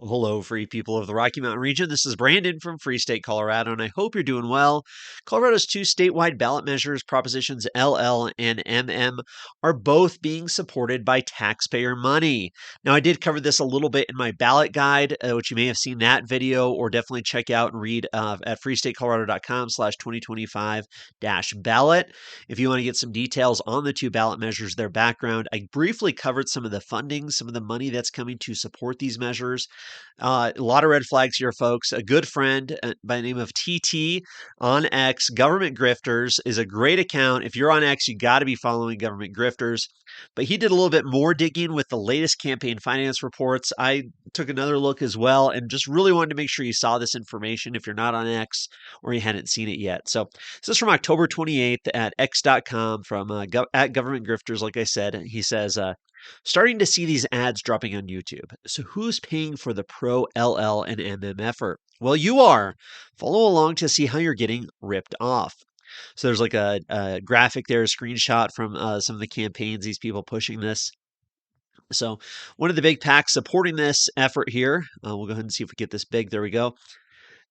Hello, free people of the Rocky Mountain region. This is Brandon from Free State, Colorado, and I hope you're doing well. Colorado's two statewide ballot measures, Propositions LL and MM, are both being supported by taxpayer money. Now, I did cover this a little bit in my ballot guide, which you may have seen that video, or definitely check out and read at freestatecolorado.com/2025-ballot. If you want to get some details on the two ballot measures, their background, I briefly covered some of the funding, some of the money that's coming to support these measures. A lot of red flags here, folks. A good friend by the name of TT on X, Government Grifters, is a great account. If you're on X, you got to be following Government Grifters. But he did a little bit more digging with the latest campaign finance reports. I took another look as well and just really wanted to make sure you saw this information if you're not on X or you hadn't seen it yet. So this is from October 28th at x.com from at Government Grifters. Like I said, he says, starting to see these ads dropping on YouTube. So who's paying for the pro LL and MM effort? Well, you are. Follow along to see how you're getting ripped off. So there's like a graphic there, a screenshot from some of the campaigns, these people pushing this. So one of the big PACs supporting this effort here, we'll go ahead and see if we get this big. There we go.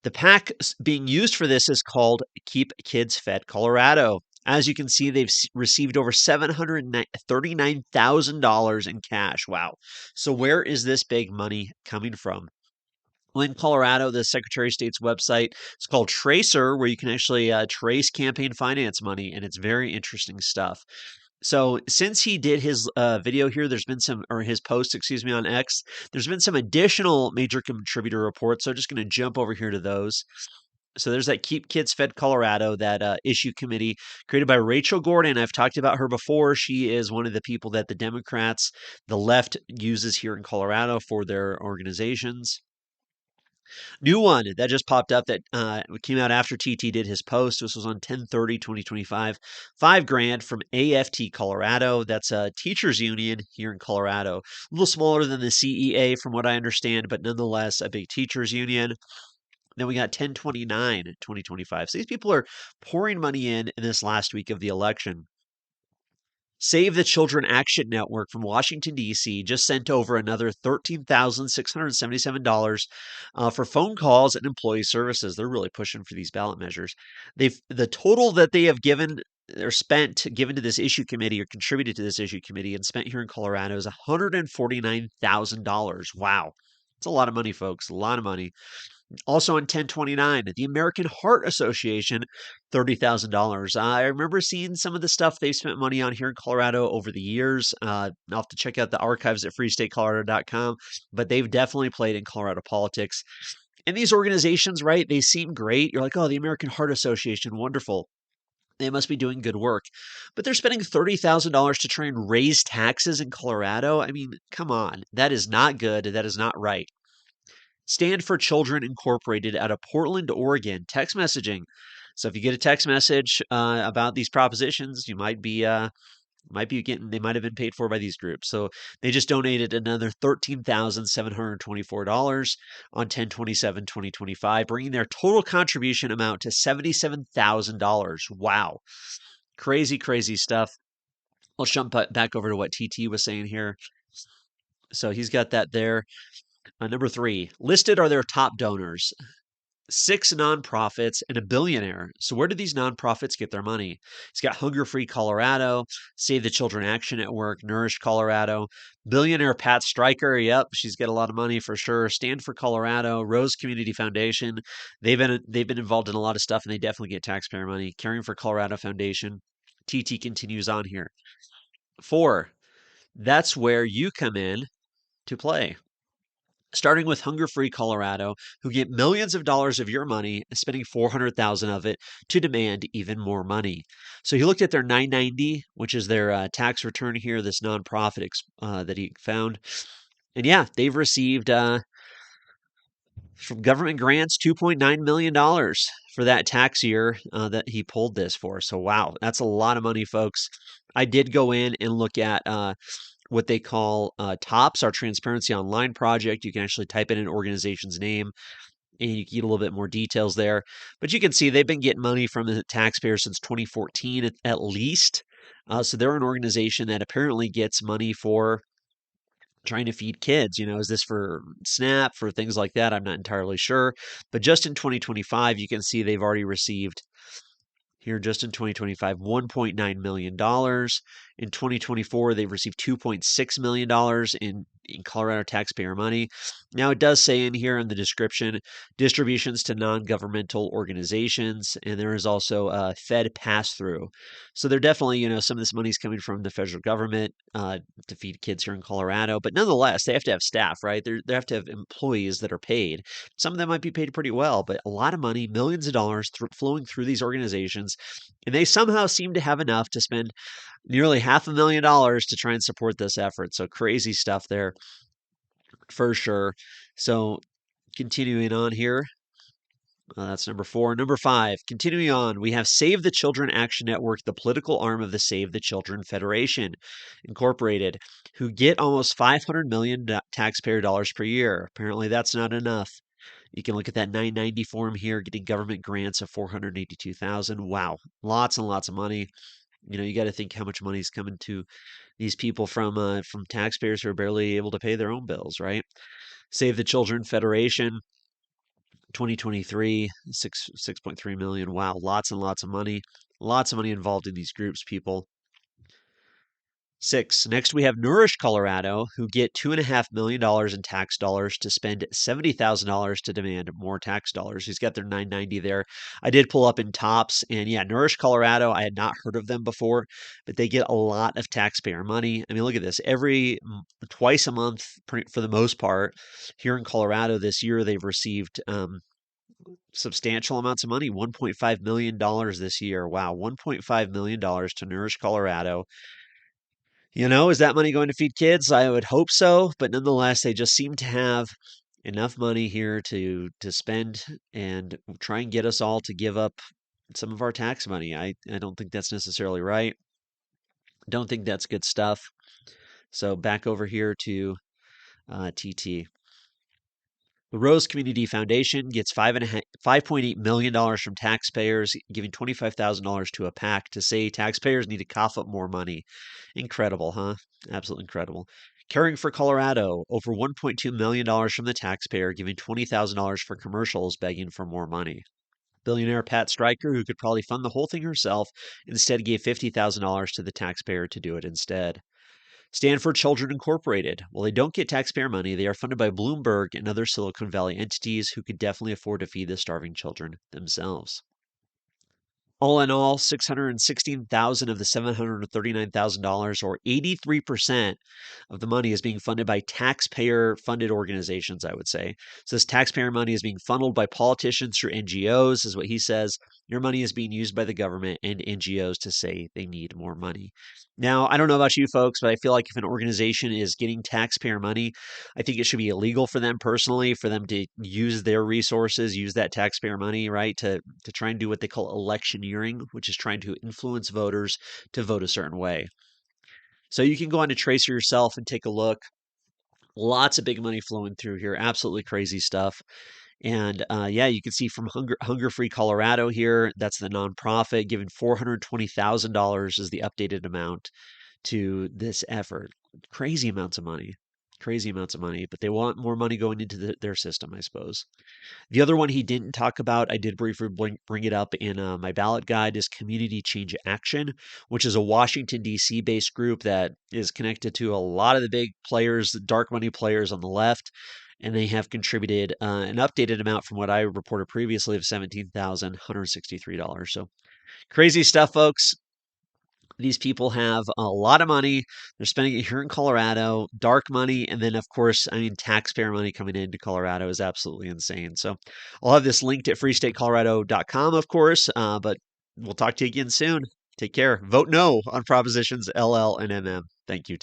The PAC being used for this is called Keep Kids Fed Colorado. As you can see, they've received over $739,000 in cash. Wow. So where is this big money coming from? Well, in Colorado, the Secretary of State's website is called Tracer, where you can actually trace campaign finance money, and it's very interesting stuff. So since he did his video here, there's been some, or his post, excuse me, on X, there's been some additional major contributor reports. So I'm just going to jump over here to those. So there's that Keep Kids Fed Colorado, that issue committee created by Rachel Gordon. I've talked about her before. She is one of the people that the Democrats, the left, uses here in Colorado for their organizations. New one that just popped up that came out after TT did his post. This was on 10/30/2025. $5,000 from AFT Colorado. That's a teachers union here in Colorado. A little smaller than the CEA from what I understand, but nonetheless a big teachers union. Then we got 10/29/2025. So these people are pouring money in this last week of the election. Save the Children Action Network from Washington, D.C. just sent over another $13,677 for phone calls and employee services. They're really pushing for these ballot measures. The total that they have given or given to this issue committee or contributed to this issue committee and spent here in Colorado is $149,000. Wow. It's a lot of money, folks. A lot of money. Also on 10/29, the American Heart Association, $30,000. I remember seeing some of the stuff they spent money on here in Colorado over the years. I'll have to check out the archives at freestatecolorado.com, but they've definitely played in Colorado politics. And these organizations, right, they seem great. You're like, oh, the American Heart Association, wonderful. They must be doing good work. But they're spending $30,000 to try and raise taxes in Colorado. I mean, come on. That is not good. That is not right. Stand for Children Incorporated out of Portland, Oregon. Text messaging. So if you get a text message about these propositions, you might be getting. They might have been paid for by these groups. So they just donated another $13,724 on 10/27/2025, bringing their total contribution amount to $77,000. Wow, crazy, crazy stuff. I'll jump back over to what TT was saying here. So he's got that there. Number 3, listed are their top donors. 6 nonprofits and a billionaire. So where do these nonprofits get their money? It's got Hunger Free Colorado, Save the Children Action Network, Nourish Colorado, billionaire Pat Stryker. Yep, she's got a lot of money for sure. Stand for Colorado, Rose Community Foundation. They've been involved in a lot of stuff, and they definitely get taxpayer money. Caring for Colorado Foundation. TT continues on here. 4, that's where you come in to play. Starting with Hunger Free Colorado, who get millions of dollars of your money, spending 400,000 of it to demand even more money. So he looked at their 990, which is their tax return here, this nonprofit that he found. And yeah, they've received from government grants $2.9 million for that tax year that he pulled this for. So wow, that's a lot of money, folks. I did go in and look at what they call TOPS, our Transparency Online project. You can actually type in an organization's name and you get a little bit more details there. But you can see they've been getting money from the taxpayer since 2014 at least. So they're an organization that apparently gets money for trying to feed kids. Is this for SNAP, for things like that? I'm not entirely sure. But just in 2025, you can see they've already received here just in 2025, $1.9 million. In 2024, they've received $2.6 million in Colorado taxpayer money. Now, it does say in here in the description, distributions to non-governmental organizations, and there is also a Fed pass-through. So they're definitely, some of this money is coming from the federal government to feed kids here in Colorado. But nonetheless, they have to have staff, right? They have to have employees that are paid. Some of them might be paid pretty well, but a lot of money, millions of dollars flowing through these organizations. And they somehow seem to have enough to spend nearly $500,000 to try and support this effort. So crazy stuff there for sure. So continuing on here. That's number 4. Number 5, continuing on, we have Save the Children Action Network, the political arm of the Save the Children Federation, Incorporated, who get almost $500 million taxpayer dollars per year. Apparently, that's not enough. You can look at that 990 form here, getting government grants of 482,000. Wow, lots and lots of money. You got to think how much money is coming to these people from taxpayers who are barely able to pay their own bills, right? Save the Children Federation, 2023, 6.3 million. Wow, lots and lots of money. Lots of money involved in these groups, people. 6. Next, we have Nourish Colorado, who get $2.5 million in tax dollars to spend $70,000 to demand more tax dollars. He's got their 990 there. I did pull up in tops, and yeah, Nourish Colorado, I had not heard of them before, but they get a lot of taxpayer money. I mean, look at this. Twice a month, for the most part, here in Colorado this year, they've received substantial amounts of money, $1.5 million this year. Wow, $1.5 million to Nourish Colorado. Is that money going to feed kids? I would hope so, but nonetheless, they just seem to have enough money here to spend and try and get us all to give up some of our tax money. I don't think that's necessarily right. Don't think that's good stuff. So back over here to TT. The Rose Community Foundation gets $5.8 million from taxpayers, giving $25,000 to a PAC to say taxpayers need to cough up more money. Incredible, huh? Absolutely incredible. Caring for Colorado, over $1.2 million from the taxpayer, giving $20,000 for commercials, begging for more money. Billionaire Pat Stryker, who could probably fund the whole thing herself, instead gave $50,000 to the taxpayer to do it instead. Stanford Children Incorporated. While they don't get taxpayer money, they are funded by Bloomberg and other Silicon Valley entities who could definitely afford to feed the starving children themselves. All in all, $616,000 of the $739,000, or 83% of the money, is being funded by taxpayer-funded organizations, I would say. So this taxpayer money is being funneled by politicians through NGOs, is what he says. Your money is being used by the government and NGOs to say they need more money. Now, I don't know about you folks, but I feel like if an organization is getting taxpayer money, I think it should be illegal for them personally, for them to use their resources, use that taxpayer money, right, to try and do what they call electioneering, which is trying to influence voters to vote a certain way. So you can go on to Tracer yourself and take a look. Lots of big money flowing through here. Absolutely crazy stuff. And yeah, you can see from Hunger Free Colorado here, that's the nonprofit, giving $420,000 is the updated amount to this effort. Crazy amounts of money. Crazy amounts of money, but they want more money going into their system, I suppose. The other one he didn't talk about, I did briefly bring it up in my ballot guide, is Community Change Action, which is a Washington, D.C. based group that is connected to a lot of the big players, the dark money players on the left. And they have contributed an updated amount from what I reported previously of $17,163. So crazy stuff, folks. These people have a lot of money. They're spending it here in Colorado, dark money. And then, of course, I mean, taxpayer money coming into Colorado is absolutely insane. So I'll have this linked at freestatecolorado.com, of course. But we'll talk to you again soon. Take care. Vote no on Propositions LL and MM. Thank you.